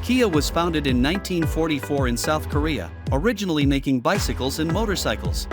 Kia was founded in 1944 in South Korea, originally making bicycles and motorcycles.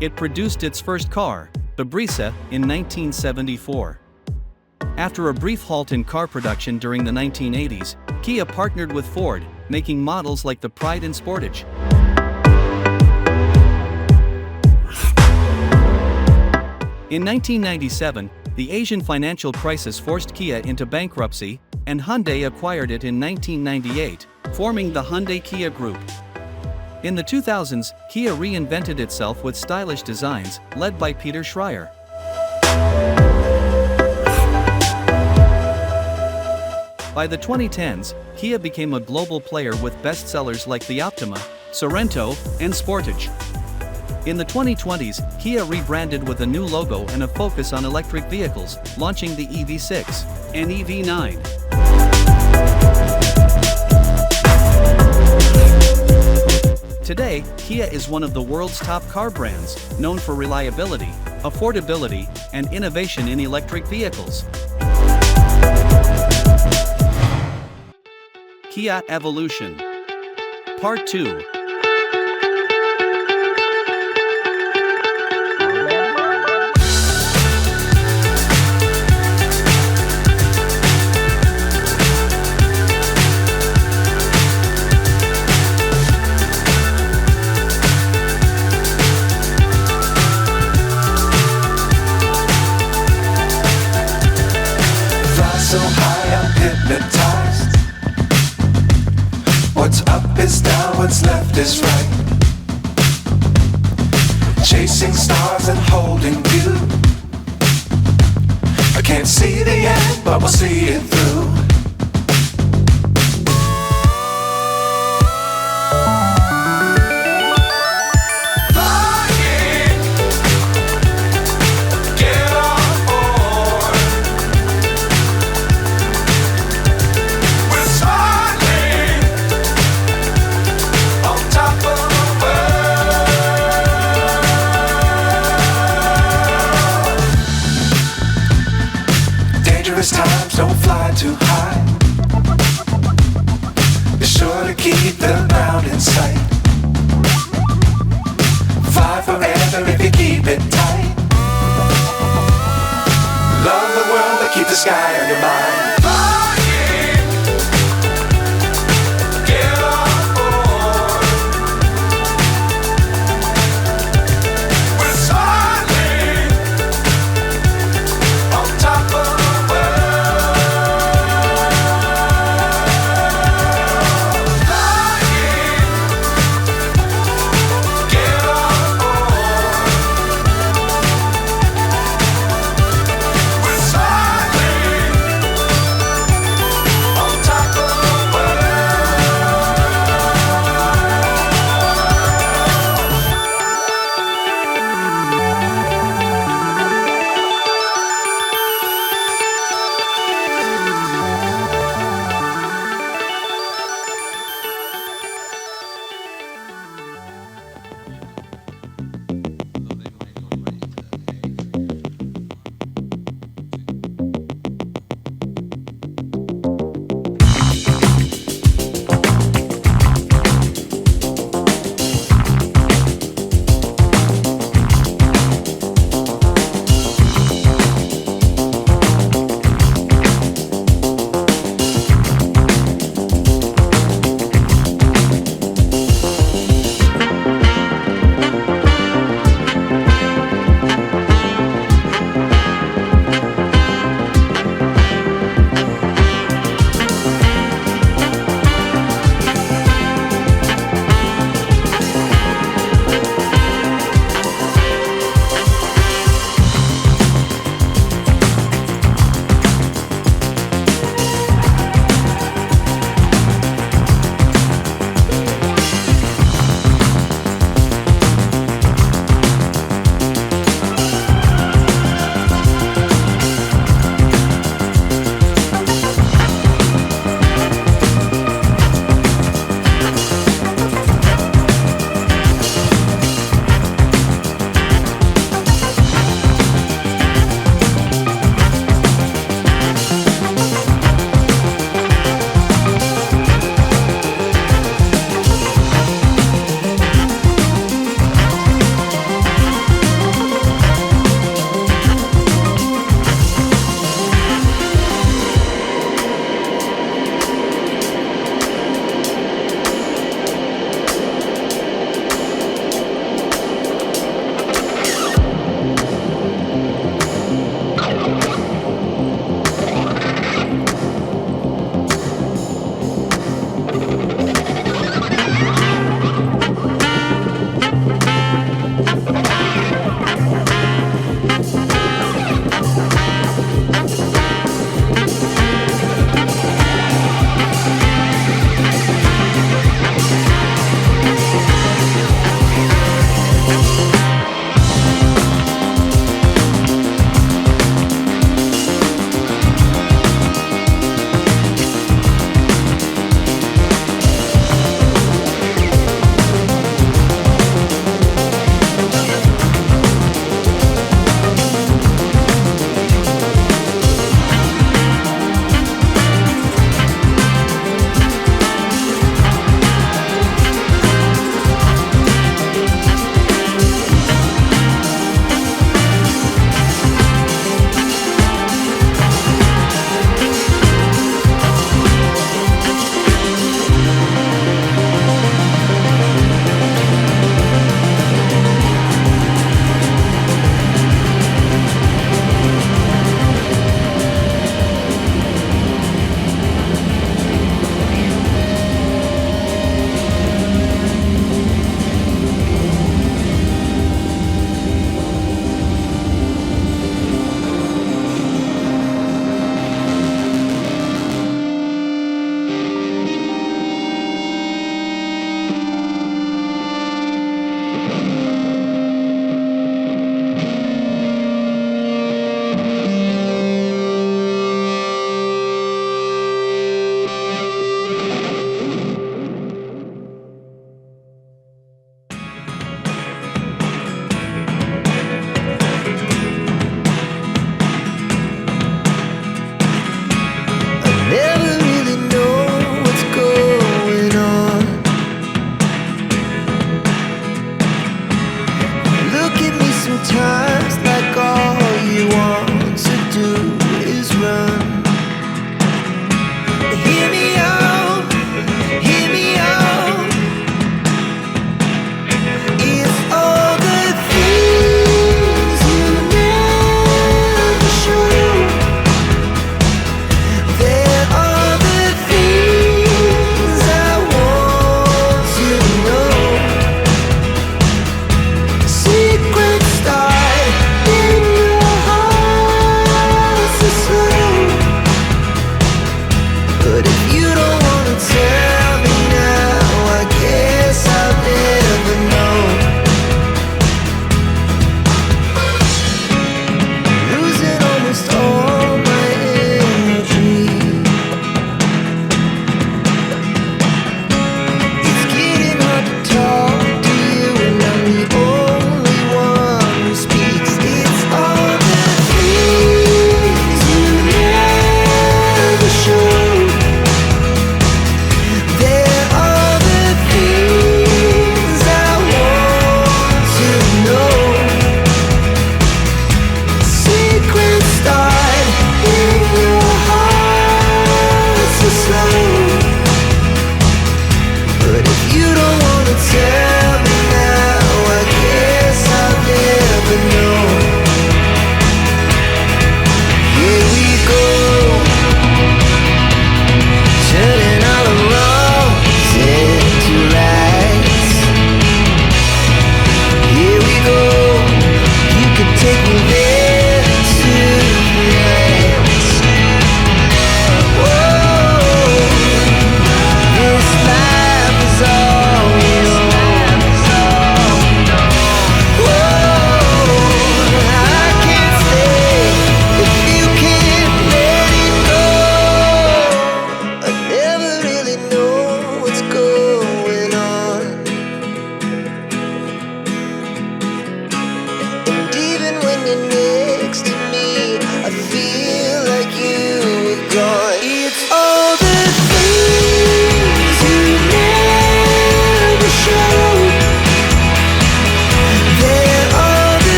It produced its first car, the Brisa, in 1974. After a brief halt in car production during the 1980s, Kia partnered with Ford, making models like the Pride and Sportage. In 1997, the Asian financial crisis forced Kia into bankruptcy, and Hyundai acquired it in 1998, forming the Hyundai-Kia Group. In the 2000s, Kia reinvented itself with stylish designs, led by Peter Schreyer. By the 2010s, Kia became a global player with bestsellers like the Optima, Sorento, and Sportage. In the 2020s, Kia rebranded with a new logo and a focus on electric vehicles, launching the EV6 and EV9. Today, Kia is one of the world's top car brands, known for reliability, affordability, and innovation in electric vehicles. Kia Evolution Part 2. So high I'm hypnotized. What's up is down, what's left is right. Chasing stars and holding you. I can't see the end, but we'll see it through. Times don't fly too high. Be sure to keep the ground in sight. Fly forever if you keep it tight. Love the world but keep the sky on your mind.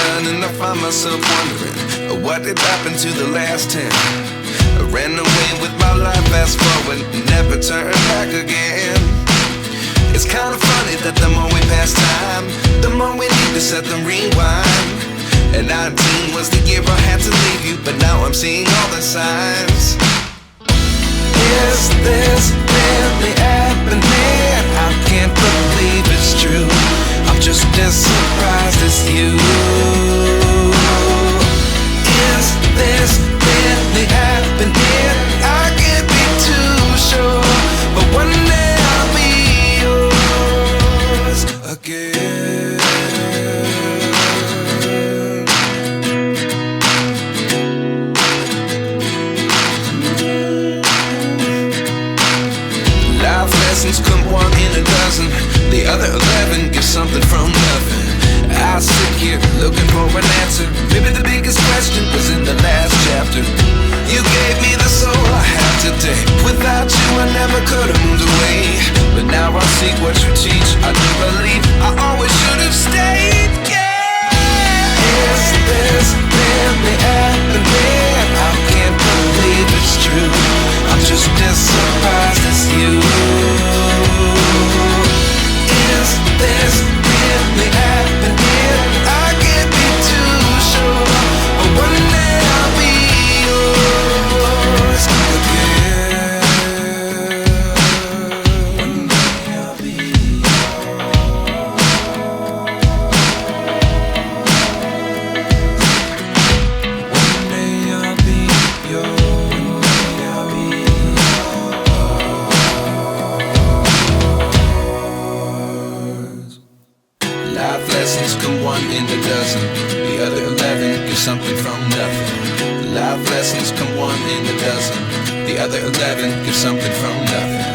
done, and I find myself wondering what did happen to the last 10. I ran away with my life, fast forward, never turn back again. It's kind of funny that the more we pass time, the more we need to set them rewind. And 19 was the year I had to leave you, but now I'm seeing all the signs. Is this really happening? I can't believe it's true. I'm just as surprised as you. Is this really happening? I can't be too sure, but one day I'll be yours again. Life lessons come one in a dozen. The other 11 give something from nothing. I sit here looking for an answer. Maybe the biggest question was in the last chapter. You gave me the soul I have today. Without you I never could have moved away. But now I see what you teach. I do believe I always should have stayed. Yeah. Is this really happening? I can't believe it's true. I'm just as surprised as you. Is this really happening? I can't be too sure, but one day I'll be yours again. One day I'll be yours. One day I'll be yours. One day I'll be yours. Life lessons come one in a dozen. The other 11 give something from nothing. Life lessons come one in a dozen. The other 11 give something from nothing.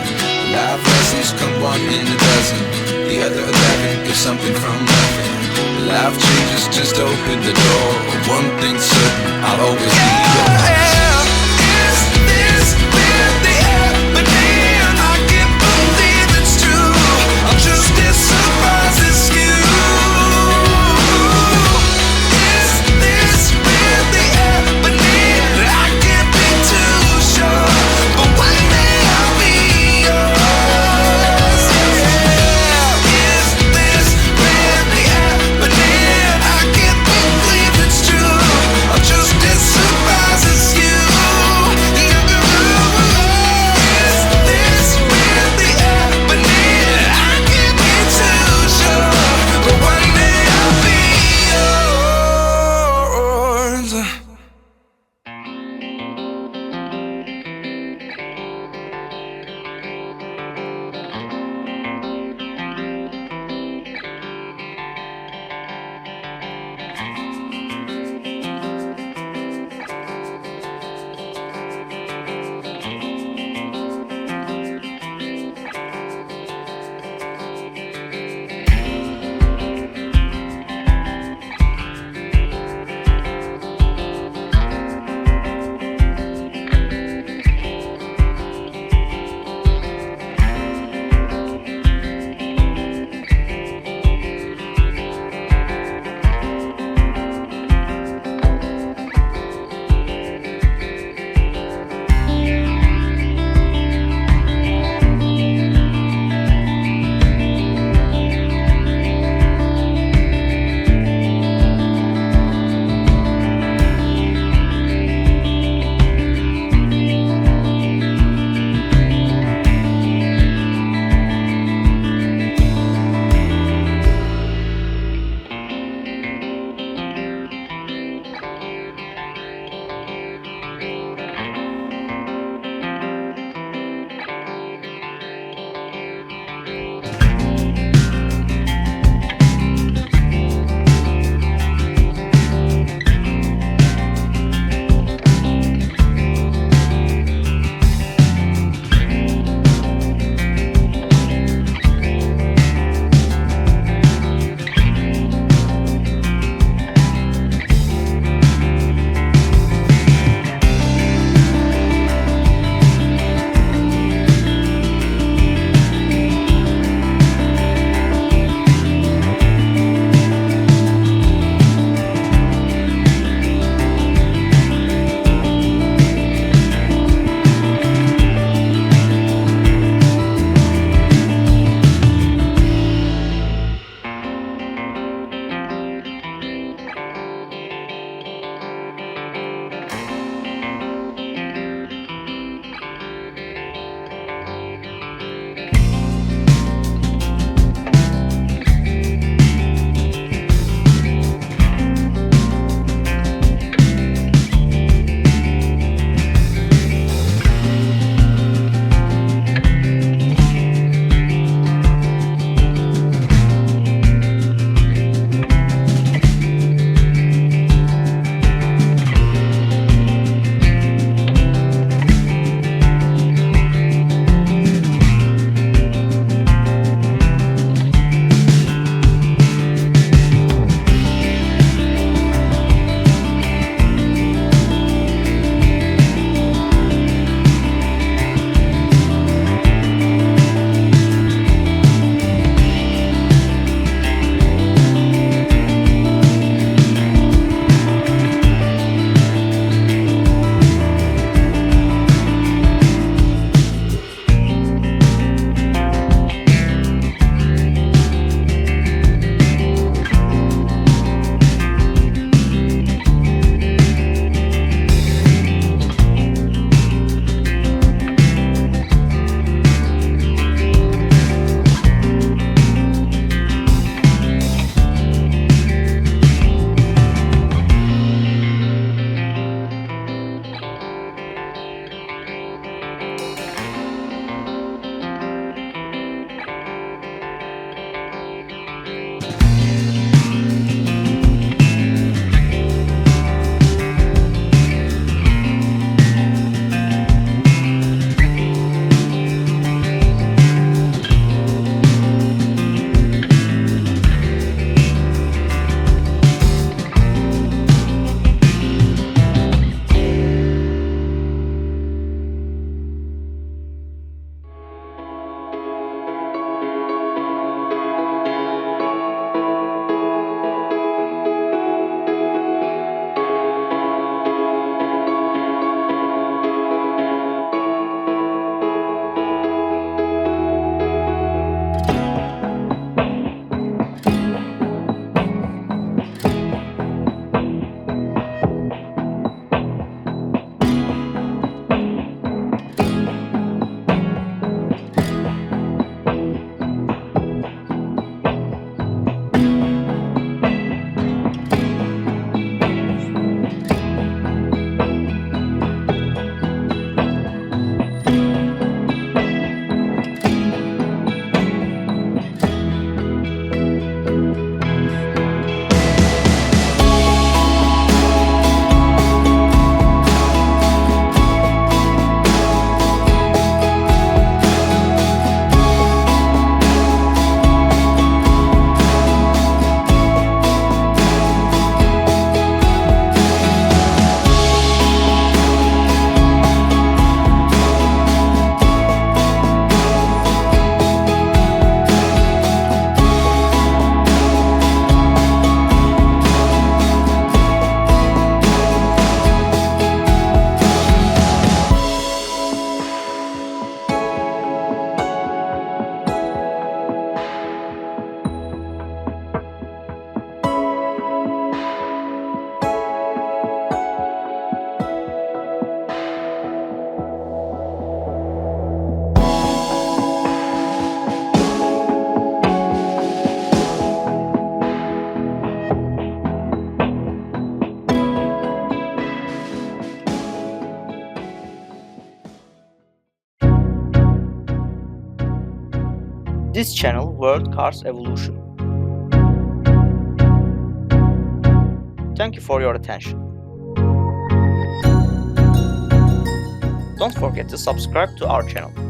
Life lessons come one in a dozen. The other 11 give something from nothing. Life changes just open the door. One thing's certain, I'll always be yours. Is this really happening? I can't believe it's true. I'm just as surprised as you. Is this really happening? I can't be too sure, but one day I'll be yours. Yeah. Is this really happening? I can't believe it's true. I'm just as surprised as this channel, World Cars Evolution. Thank you for your attention. Don't forget to subscribe to our channel.